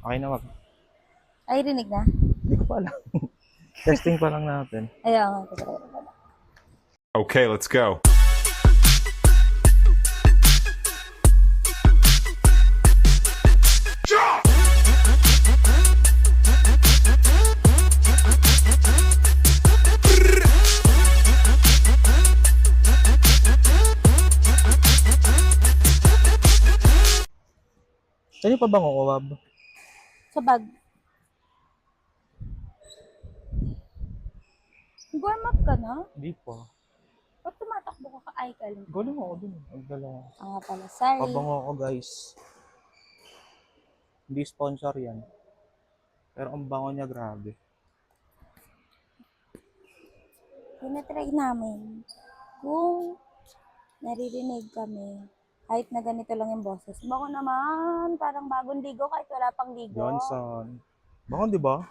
Okay na wag. Ay, rinig na? Hindi ko pa alam. Testing pa lang natin. Ayaw nga. Okay, let's go. Saan yung pabango ko, Wab? Sa bag. Warm up ka na? Hindi pa. Ba't tumatakbo ka ka-ay ka lang? Galing ako dun. Nagdala. Ah, pala. Sorry. Pabango ako, guys. Hindi sponsor yan. Pero ang bango niya, grabe. Tinatry namin kung naririnig kami kahit na ganito lang yung boses. Bako naman, parang bagong ligo kahit wala pang ligo. Johnson. Bango, di ba?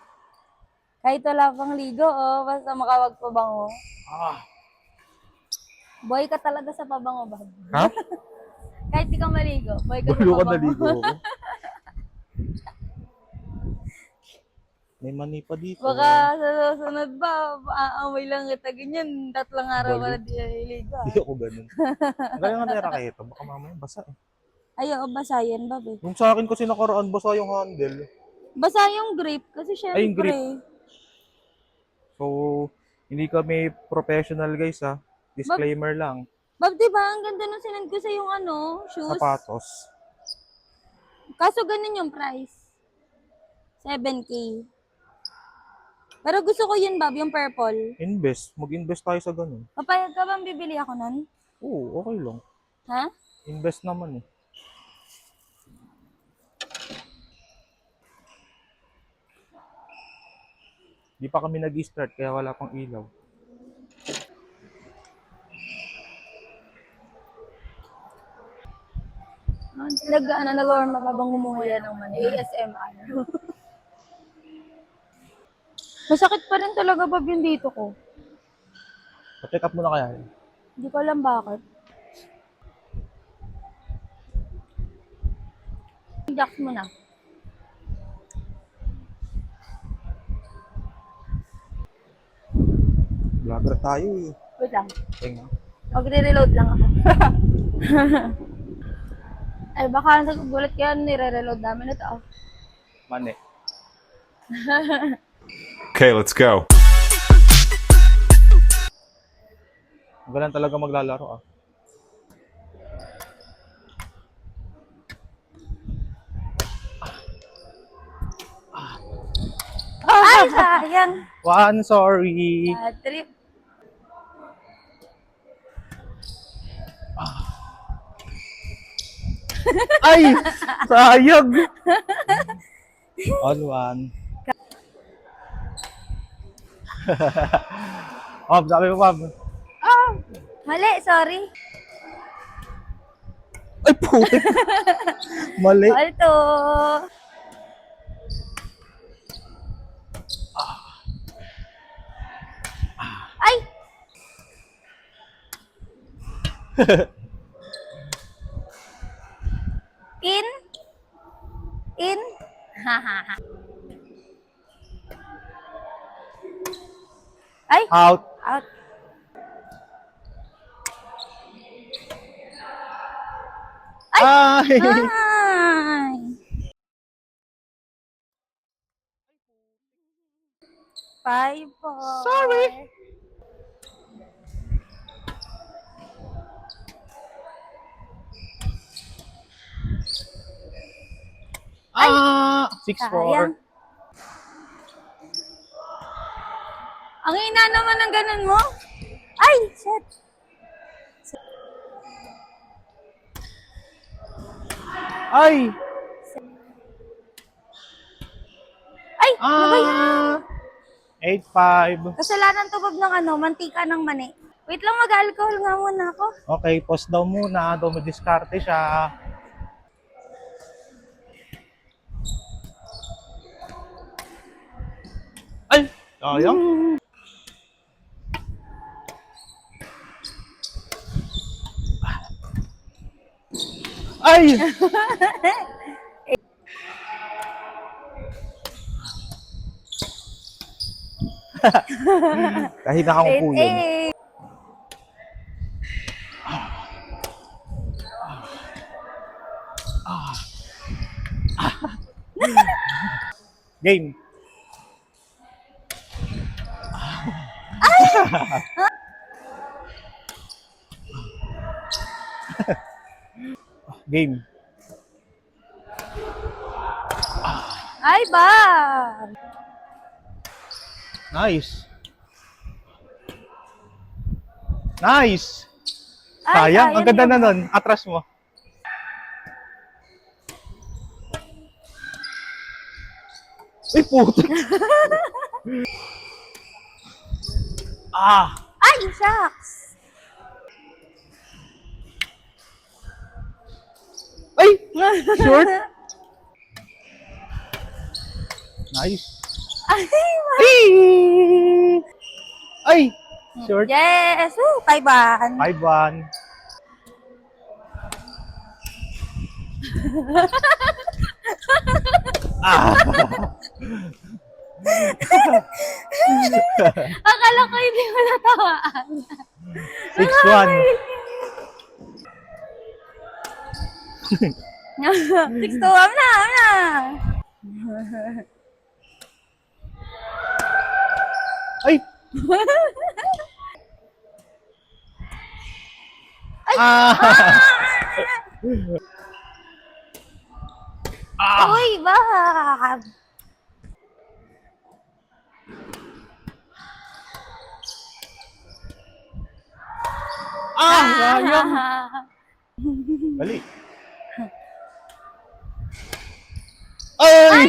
Kahit wala pang ligo, oh, basta makawag pabango. Ah! Boy ka talaga sa pabango ba? Ha? Kahit di ka maligo, boy ka Gulo sa ka pabango. naligo ako. May mani pa dito. Baka sa susunod ba, aamoy lang kita ganyan, 3 araw ka na di naliligo. Hindi ako ganun. Ang galing nga nera kayo ito. Baka mamaya basa eh. Ayaw, basayan ba, be? Yung sa akin kasi nakaraan, basa yung handle. Basa yung grape, kasi syempre. Ay, yung grape. So, hindi kami professional guys ha. Disclaimer lang. Bab, diba, ang ganda nung sinend ko sa yung shoes. Sapatos. Kaso ganun yung price. 7K. Pero gusto ko yun, Bob, yung purple. Invest. Mag-invest tayo sa ganun. Papayag ka bang bibili ako nun? Oo, okay lang. Ha? Invest naman eh. Di pa kami nag-start kaya wala pang ilaw. Nag-warm up habang humuhuya ng mani. ASMR. Masakit pa rin talaga, Bob, yung dito ko. Pa-check up muna kaya. Hindi ko alam bakit. Jack mo na. Vlogger tayo eh. Wait lang. Tingnan. Magre-reload lang ako. Ay, baka nagugulat kaya nire-reload namin ito. Mani. Okay, let's go. Ganun talaga maglalaro ah. Ay, sayang! One, sorry. Trip. Ay! Sayang! On one. Bob, sabi mo, Bob. Oh, mali, sorry. Ay, putik! Mali. Alto. Ay! In. Hahaha. Ay! Out. Out. Ay! Ay! Five, four. Sorry. Ah! 6-4. Sayang. Ang ina naman ng ganun mo. Ay, shit. Ay! Ay, ano ba yan? Ah! 8-5. Kasalanan to, Bob, ng mantika ng mani. Wait lang, mag-alcohol nga muna ako. Okay, pause daw muna. Dumidiskarte siya. Ay! Sayang. Ay! Kahit nakaupo yun. 8-8. Game. Game. Ay ba? Nice. Nice. Ay, Sayang, ang ganda yun. na nun. Atras mo. Ay, puto. Ay, shucks. Ay, short. Nice. Ay, Ay! Ay, short. yes. Woo, 5-1. 5-1. Akala ko hindi mo natawaan. 6-1. 6-2. Amna. Ay! Uy, bak. Sayang. Bali. Ay!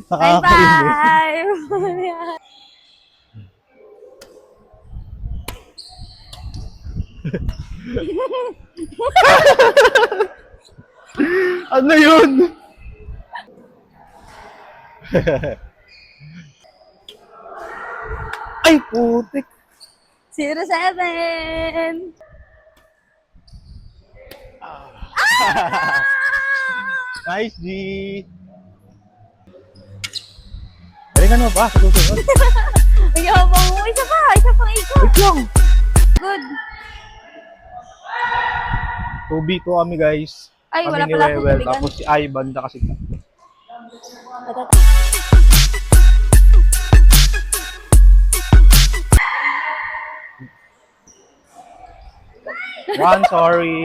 Nakakainis. Bye-bye. Ano yun? Ay, putik. 0-7. Nice, G. Galingan mo ba sa susunod? Ang yabang mo. Isa pang ikot. Wait lang. Good. 2v2 kami, guys. Ay, Kami wala ni pala akong Wewel, tubigan. tapos si Ivan, tsaka si Kat. One, sorry.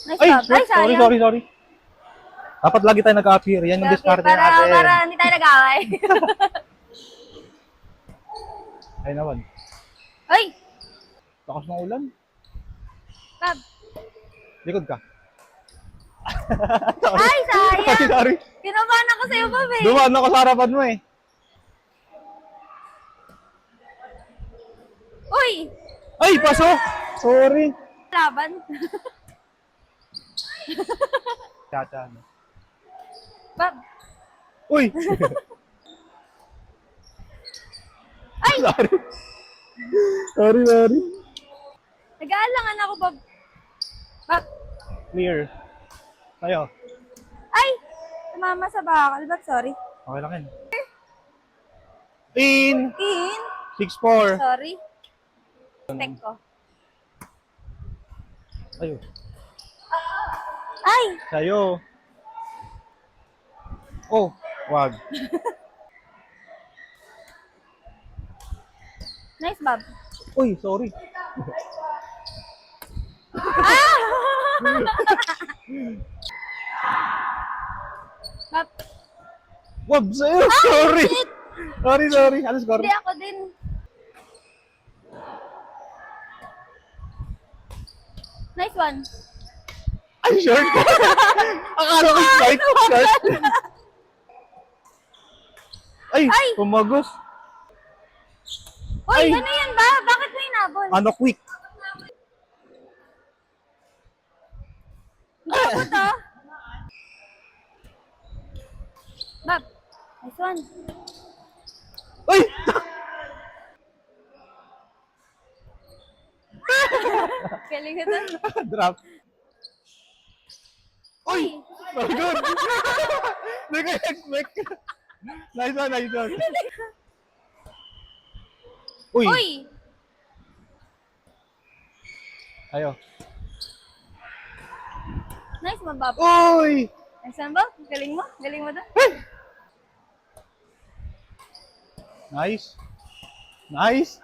Nice Ay, job. Ay, sayang. sorry. Dapat lagi tayo nag-appear. Yan yung Okay, discard para natin. hindi tayo nag-away. Ay naman. Ay! Lakas ng ulan. Tab. Likod ka. Ay, sayang! Sorry. Kinabahan ako sa'yo, Bob eh. Dumaan ako sa harapan mo eh. Uy! Ay, pasok! Sorry. Laban. Tata. Bob. Uy! Ay! Sorry. Nag-aalangan ako, Bob. Bob. Clear. Tayo. Ay! Tumama sa bakal. Bob, sorry. Okay lang yan. In! In. 6-4. Sorry. Tek ko. Ayun. Ay! Sa'yo. Oh, wag. Nice, Bob. Uy, sorry. Bob. Wag sa'yo. Sorry. Sorry. Ano score? Hindi ako din. Nice one. Ay, short. Akala ko strike. Short. Ay, Ay! pumagos. Uy, Ay! ano yan ba? Bakit may nabol? Ano, quick. Hindi ako to. Bob. Nice one. Uy! Galing ito. Drop. Uy! So good! Nag-expect ka. Nice one, nice one. Uy! Uy! Ayo. Nice one, Bob. Uy! Nice one, Bob. Galing mo. Galing mo doon. Nice. Nice.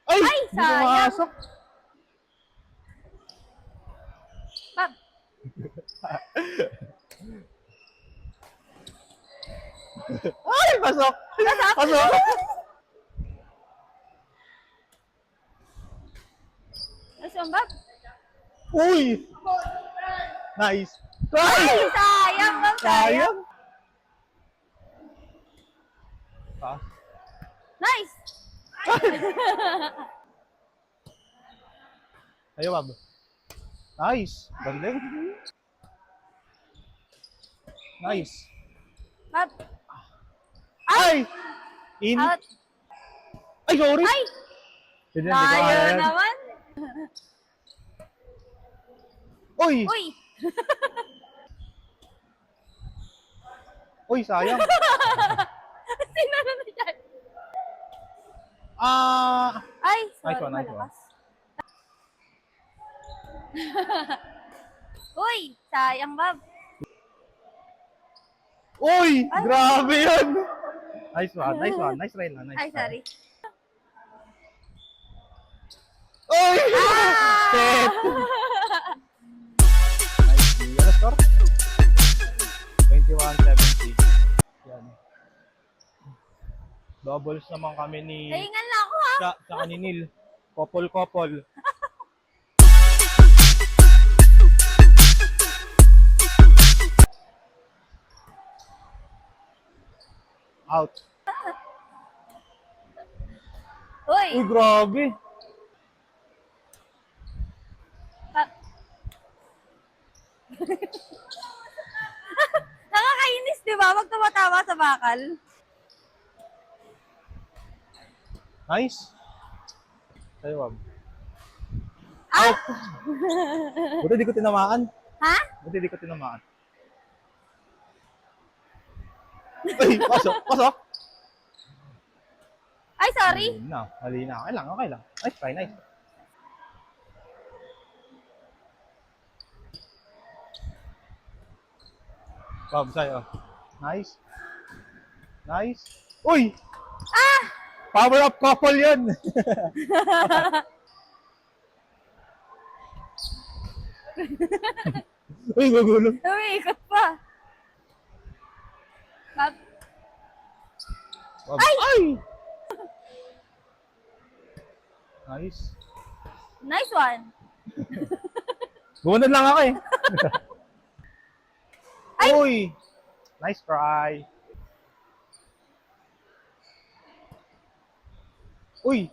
Ay! Ay, Hindi sayang. pumasok. Bob. Ay! Pasok! Pasok! Nice one, Bob. Uy! Nice. Ay, Ay! sayang, Bob. Sayang. Sayang. Ah. Nice. Ayo, Bob. Nice. Galing. Nice. Bob. Ay! In. Out. Ay, sorry. Ay! Hindi, hindi ko Tayo kaya. naman. Uy! Uy! Uy, sayang. Sino na dyan? Ah! Ay, sorry, Nice one, nice malakas. Uy! Sayang, Bob. Uy! Grabe yan! Nice one, nice one. Nice try lang. Nice Ay, try. sorry. Uy! Set! Nice. Ano score? 21-70. Yan. Doubles naman kami ni Nahingan lang ako, ha? sa kaninil. Couple. Out. Uy! Uy, grabe. Ah. Nakakainis, di ba? Wag tumatawa sa bakal. Nice. Sa'yo, Wab. Ah! Buti di ko tinamaan. Ha? Buti di ko tinamaan. Ay, pasok. Ay, sorry. Mali na. Okay lang. Nice try, nice. Bob, sa'yo. Nice. Uy! Ah! Power up couple yun! Uy, gugulong. Umiikot pa. Bob. Bob. Ay! Ay! Nice. Nice one. Gumunod lang ako eh. Ay! Uy! Nice try. Uy!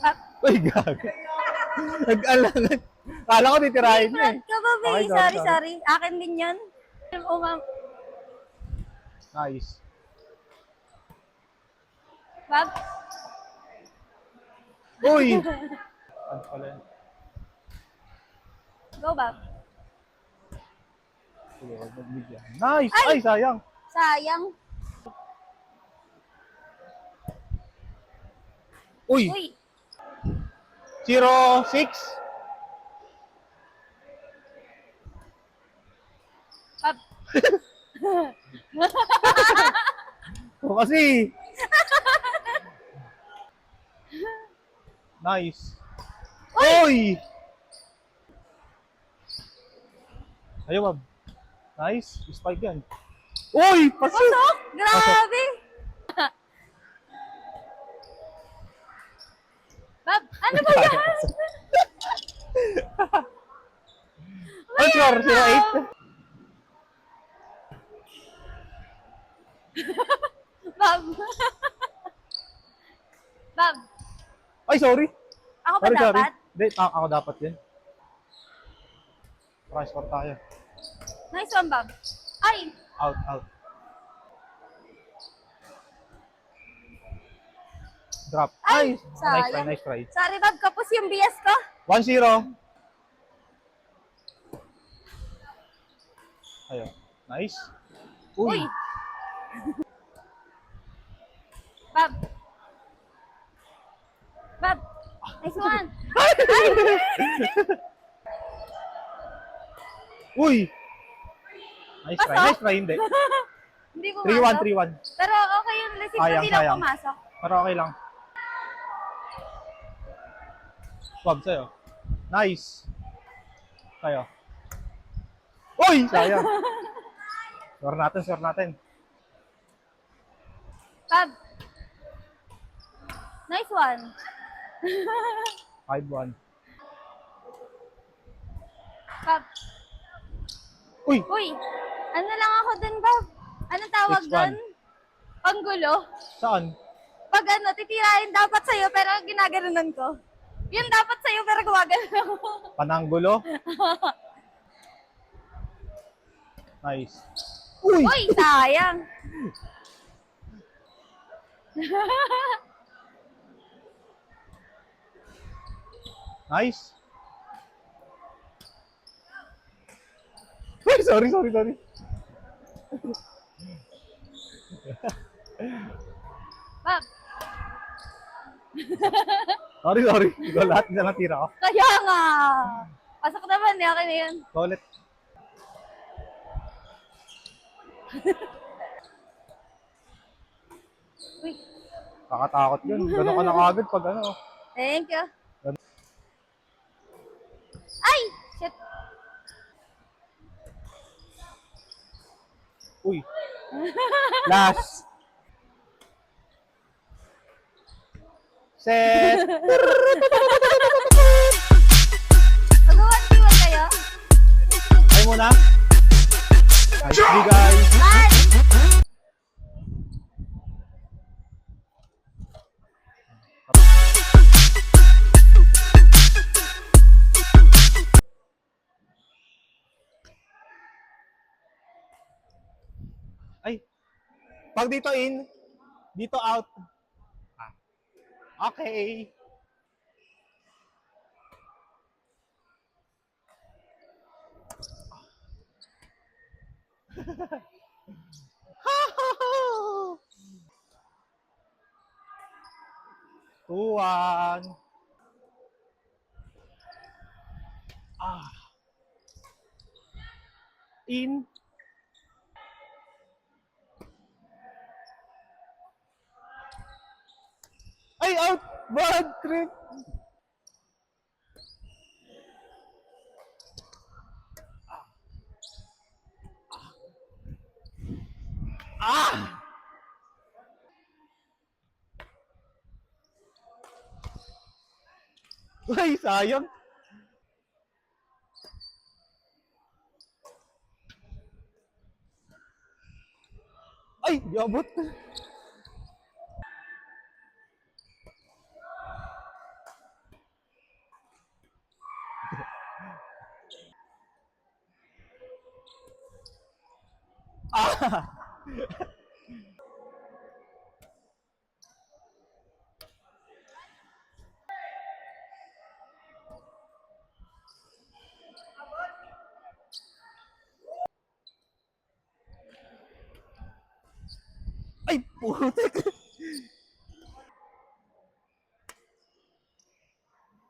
Bob. Uy, gago. Nag-alangan. Kala ko titirahin niya eh. Front ka ba, Bay? Okay, Sorry, sorry. sorry. Akin din yan. Oh, ma'am. Nice. Bob. Uy! Ano pala yan? Go, Bob. Sige, wag magbigyan. Nice! Ay! Ay, sayang. Sayang. Uy! Uy. 0-6. Bob. O kasi. Nice. Uy! Ayaw, Bob. Nice. Spike yan. Uy! Pasok! Pasok! Grabe! Bob, ano ba yan? Ang score? 0-8? Bob. Bob, Ay, sorry. ako ba dapat? Hindi, ako dapat din. Try score tayo. Nice one, Bob. Ay! Out. Drop. Ay, Nice try, sayang. nice try. Sorry, Bob. Kapos yung BS ko. 1-0. Ayun. Nice. Uy. Uy. Bob. Bob. Nice one. Uy. Nice try. Pasok? Nice try, hindi. Hindi 3-1, pumasok. 3-1. Pero okay yung receipt Sayang, hindi lang sayang. pumasok. Pero okay lang. Bob, sa'yo. Nice. Sa'yo. Uy! Sayang. Score natin, score natin. Bob. Nice one. 5-1. Bob. Uy! Uy. Ano lang ako dun, Bob? Anong tawag 6-1. dun? Panggulo. Saan? Pag ano, titirahin dapat sa'yo pero ginaganunan ko. Yun dapat sa'yo pero gumaganon ako. Pananggulo? Nice. Uy! Uy, sayang. Nice. Uy, sorry, sorry, sorry. Bob, Sorry, sorry. Ikaw lahat na natira ko. kaya nga. Pasok naman, okay na yun. Ulit. Uy, Kakatakot yun. Ganun ka na kagad pag ano. thank you. Ay! Shit. Uy. Last. Set. Mag-1v1 kayo? Ay muna. Nice D, guys. Bye! Ay. Pag dito in, dito out. Ah. Okay. Tuwan. Ah. In. Ay, out! Bad trip! Ah! Ay, sayang! Ay, di abot! Ah! Ay, putek!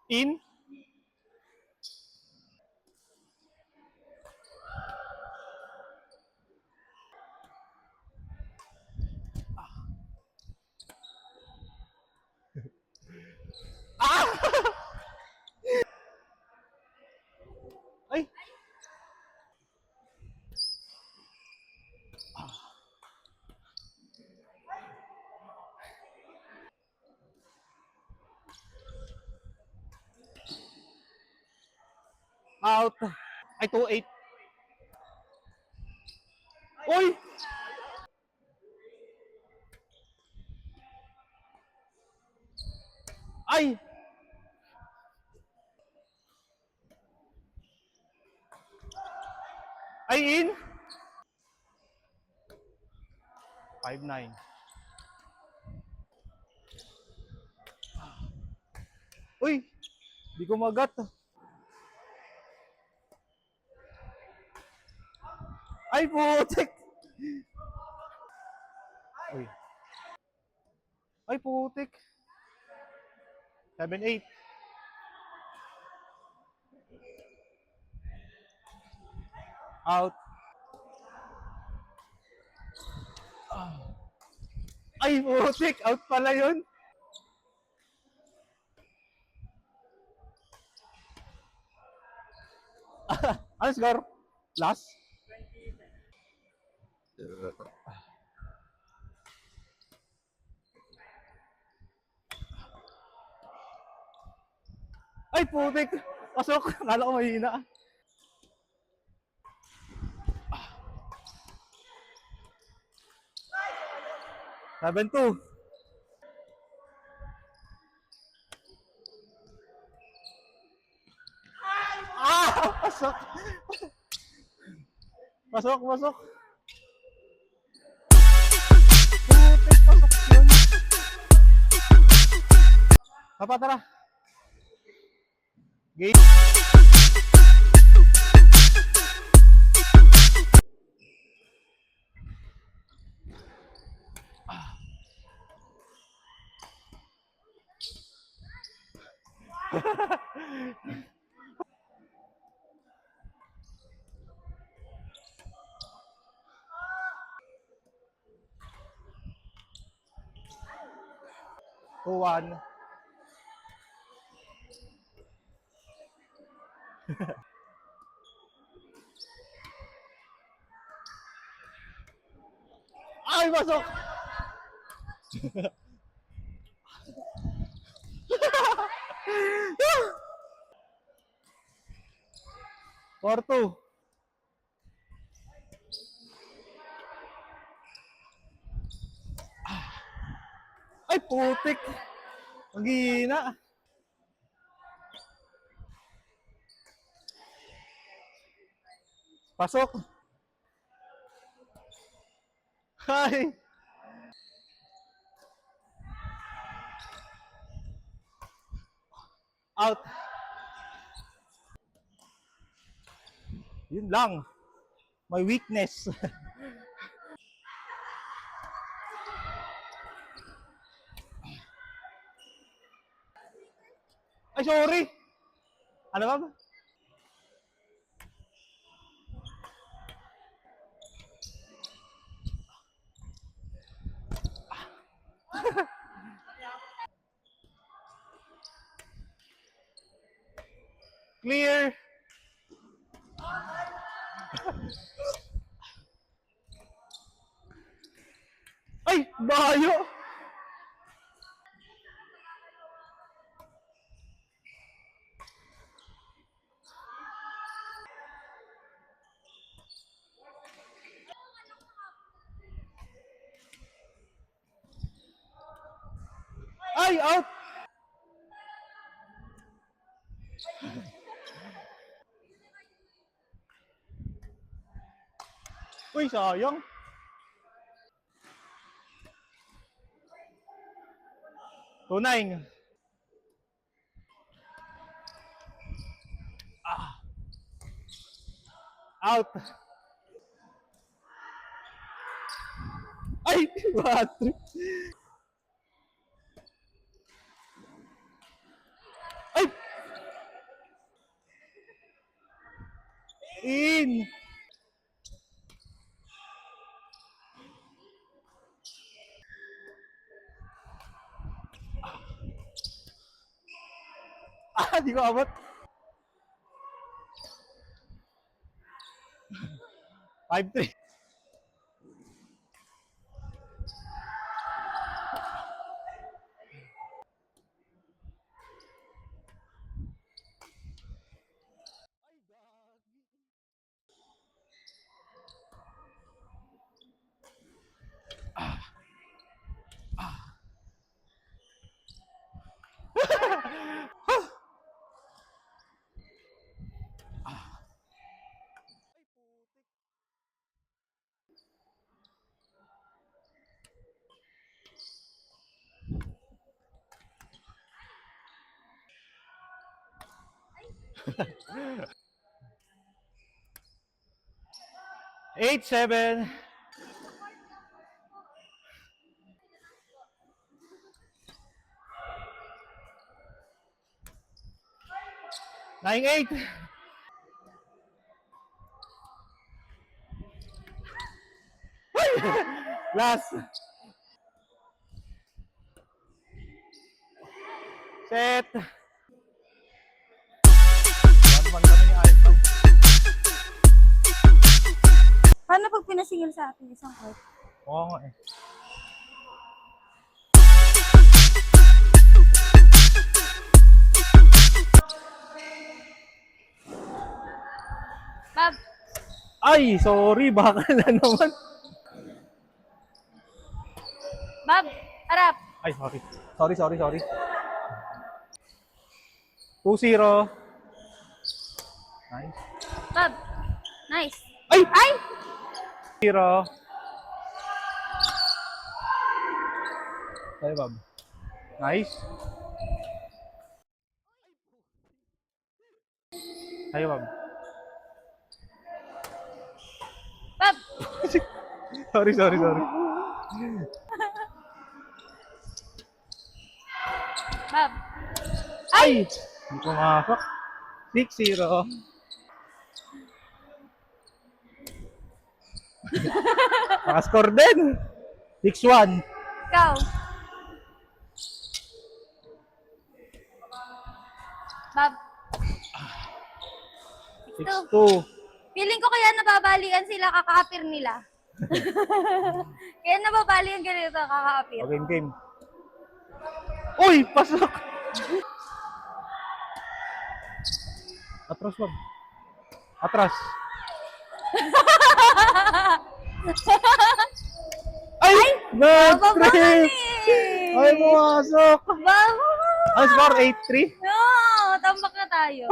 In? Ah! Ay! Out! Ay, 2-8. Uy! Ay! Ay, in? 5-9. Uy! Di ko magat. Ay, putik! Uy. Ay, putik. 7-8. Out. Ay, putik! Out pala yun. Ano score? Last? Ay, putik! Pasok! Akala ko mahina. 7-2. Ah! Pasok! Pasok, pasok! Putik, pasok yun. Papa, tara. Game. One. Ay, pasok! Porto. Ay, putik! Ang hina. Pasok. Ay! Out. Yun lang. My weakness. Ay, sorry. Ano ba? Clear. Ay, bayo. Ay, out. Uy, sayang. 2-9. Out. Ay, battery. Ay, in. Ah, di ko abot. 5-3. Eight, seven. Nine, eight. Last. Set. Naman kami ni Alpha. Paano pag pinasingil sa atin isang court? Oo nga eh. Bob, Ay, sorry. Baka na naman. Bob, harap. Ay, sorry. 2-0. Nice. Bob, nice. Ay! Ay! 0. Ay, Bob. Nice. Ay, Bob. Bob, Sorry. Bob, Ay! Hindi pumasok. 6-0. Nakascore din. 6-1. ikaw. Bob, 6-2. feeling ko kaya nababalian sila kaka-appear nila. Kaya nababalian ganito kaka-appear. Okay, game. Uy! Pasok! Atras, Bob. Atras. Ay! Nag-trip! Ay, pumasok! Bob, Ano score? 8-3? no, tambak na tayo.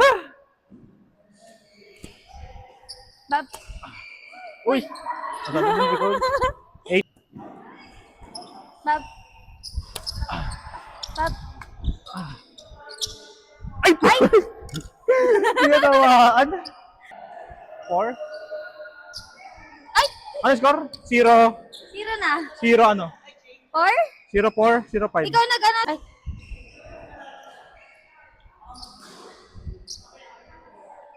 Bob, Uy! Sabi din because 8. Bob. Bob, Ay! Tinatawaan. 4? ay! Ano score? 0. Zero na. 0 ano? Or? 0-4, 0-5. Ikaw nag-ano? Ay,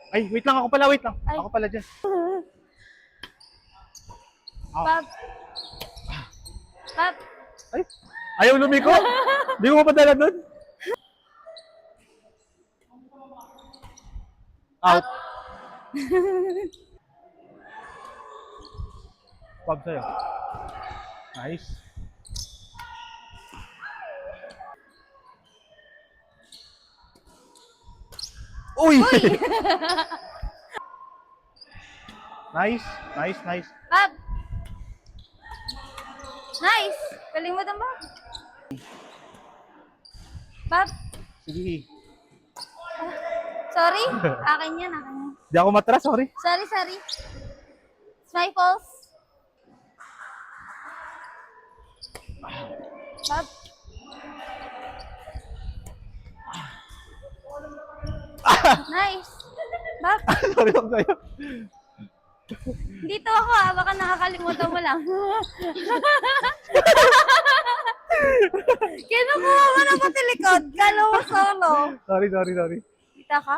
Ay, wait lang. Ako pala. Ay. Ako pala dyan. Bob. Bob, Ay, ayaw lumiko. Di ko mapadala doon. Out. Pub sa'yo. Nice. Uy! Nice. Bob. Nice. Kalimutan mo. Bob, Sige. sorry. Akin yan. Di ako matras, sorry. Sorry. It's my fault. Bob. Nice. Bob, Sorry ako sa'yo. dito ako ah. Baka nakakalimutan mo lang. Kinukuha mo na pati likod. Kala mo solo. Sorry. Kita ka?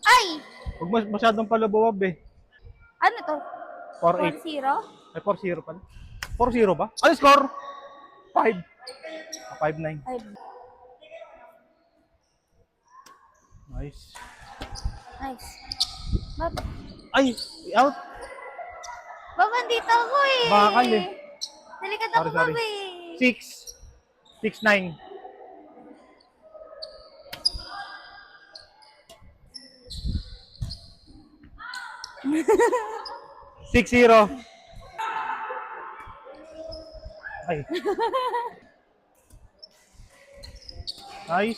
Ay! Huwag masyadong palabawab eh. Ano to? 4-8. 4-0? Ay, 4-0 pala. 4-0 ba? Ano score? 5. 5-9. Ay, Nice. nice. Bob, Ay, out. Bob, andito ako eh. Bakal eh. Delikad ako, Sorry. Bob eh. 6. 6-9. Six zero. Ay.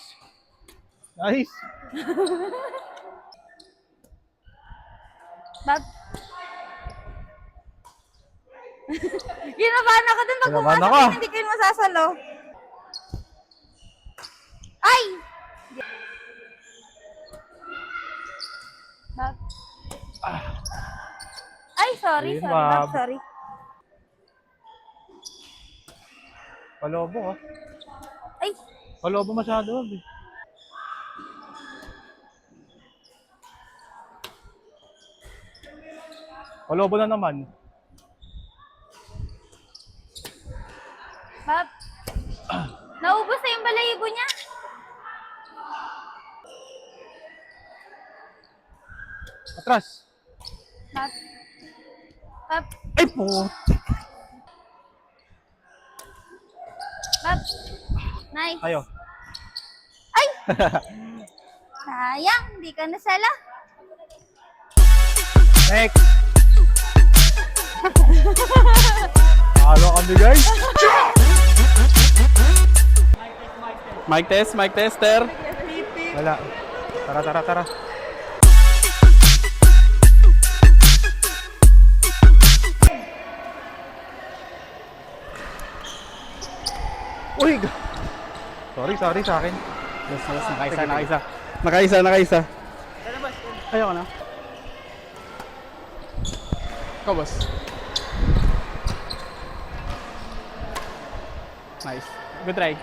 Nice. Bob. Kinabahan ako dun pag Kinabahan pumasok ako. hindi kayo masasalo. sorry, Ayun, Bob, sorry. Palobo ha. Ay, Palobo masyado Bob eh. Palobo na naman. Bob. Naubos na yung balayibo niya. Atras. Bob. Bob. Ay po. Bob. Nice. Tayo. Ay! Sayang, hindi ka nasala. Next. Halo kami guys. Mic tester. Wala. Tara. Uy! Sorry sa akin. Yes, nakaisa. Ayoko na. Ikaw, boss. Nice. Good try.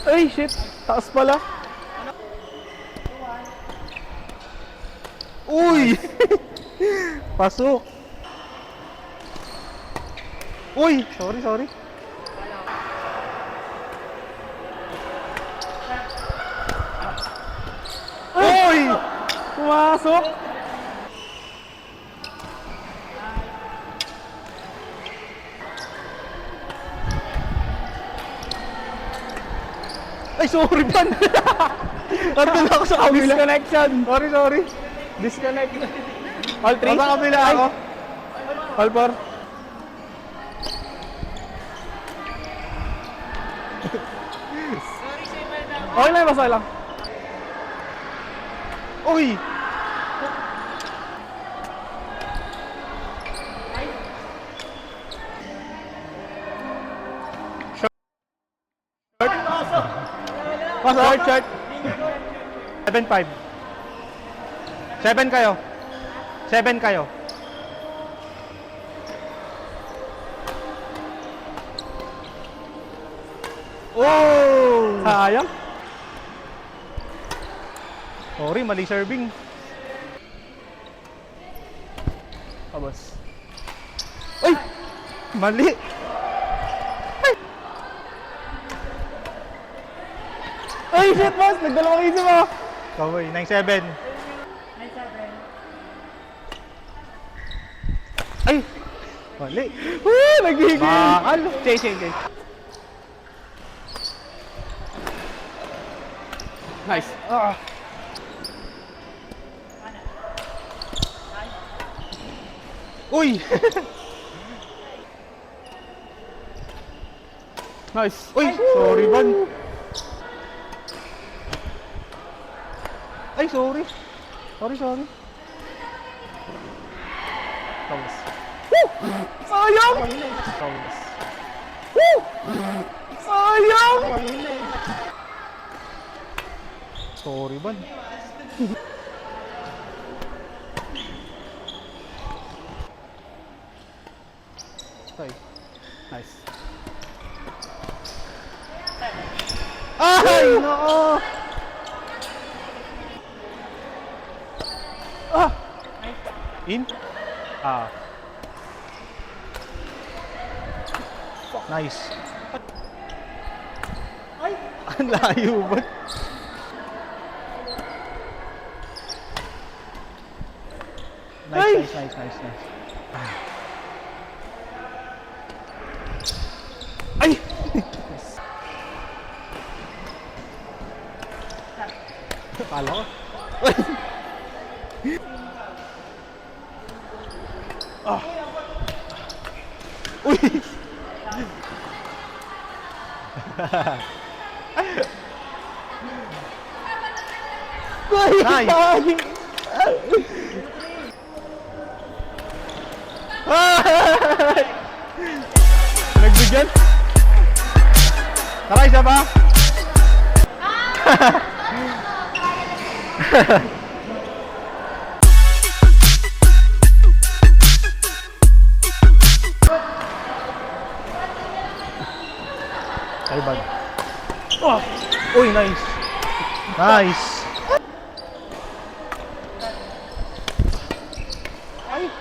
Ay, shit. Taas pala. Uy! Pasok! Uy! Sorry. Uy! Pumasok. Ay, sorry man! Nandun ako sa kabila. Disconnection. Sorry. Disconnect. All three. Nasa kabila ako. All four. Okay lang, basta lang. Uy! Pasok! Short. 7-5. 7 kayo. 7 kayo. Oh! Sayang. Sorry, mali serving. Boss. Ay! Mali! Ay, shit, boss. Nagdalawang isip ako. Kaway, 9-7. Ay! Mali! Woo! Naghihigil. Bakal! Chase. Nice. Ah! Uy! Nice. Uy! Sorry, man. Ay, sorry. Sorry. Tapos. Sayang! Tapos. Sayang! Sorry, man. Okay. Nice. Ay! Nako! In? Ah. Nice. Ay! Ang layo ba? Nice. Ay! Kala ko. Uy! Nice! Nagbigyan? Tara, isa ba? Saibag. Oh! Uy, nice. Nice. Ay.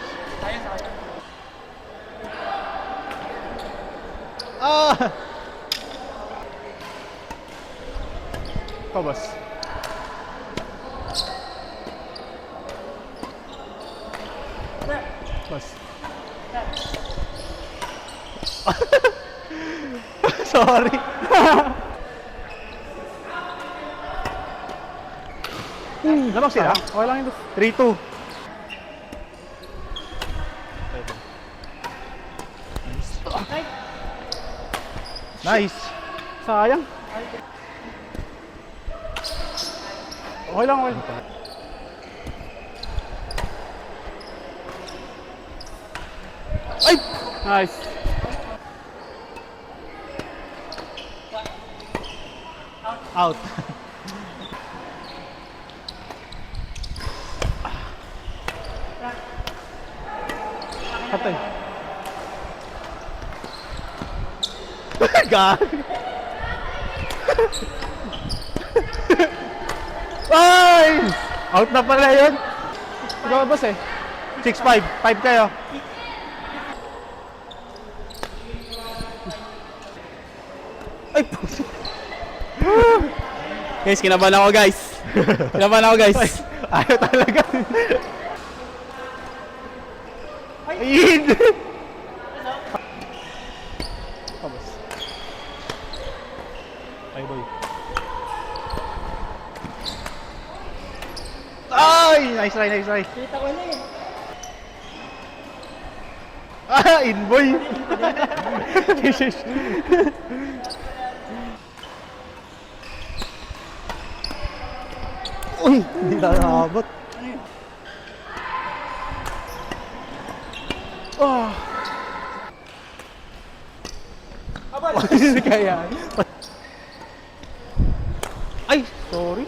Ah! Ikaw, boss. Boss. Sorry. Lamang sila? Okay lang ito. 3-2. Nice. Sayang. Okay lang, okay. Ay! Nice. Out. Patay. Gag. Ay! Out na pala yun. Ikaw boss eh. 6-5. 5 kayo. Ay, puso. Guys, kinabahan ako guys. Kinabahan ako guys. Ayaw talaga. Ayun! Vamos. Ay, boy. Ay! Nice try, nice try. Kita ko na eh. Ah, inboy. Uy, hindi na nakabot. Oh. Kaya. Ay, sorry.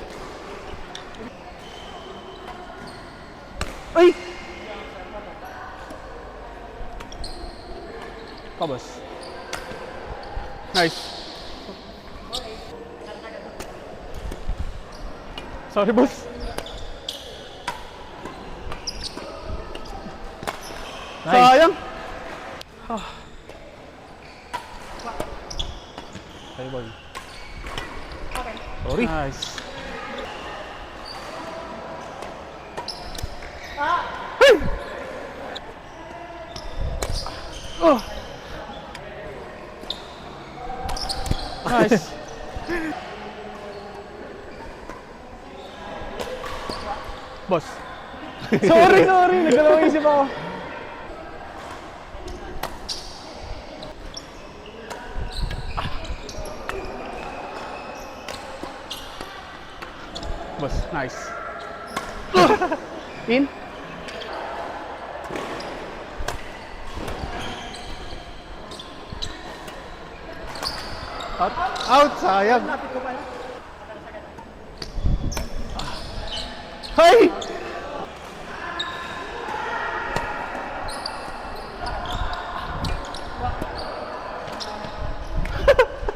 Ay! Kabos. Nice. Sorry, boss. Nice. Sayang. Ah. Okay, boy. Okay. Sorry. Nice. Hey! Oh. Nice. Boss. Sorry. Nagdalawang isip ako. Boss, nice. In. Out, sayang. Hey!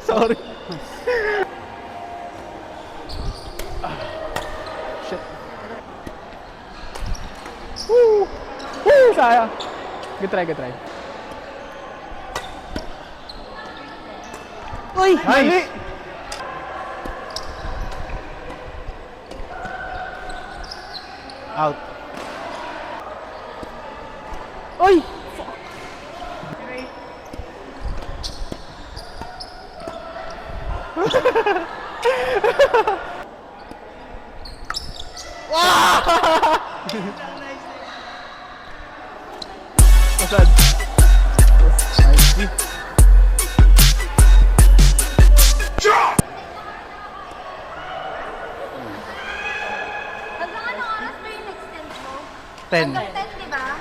Sorry. Shit. Woo! Sayang. Good try. Uy! Nice! Out. Uy! Pasad. Nice. Hanggang anong oras ba yung extend mo? 10. Hanggang 10, di ba?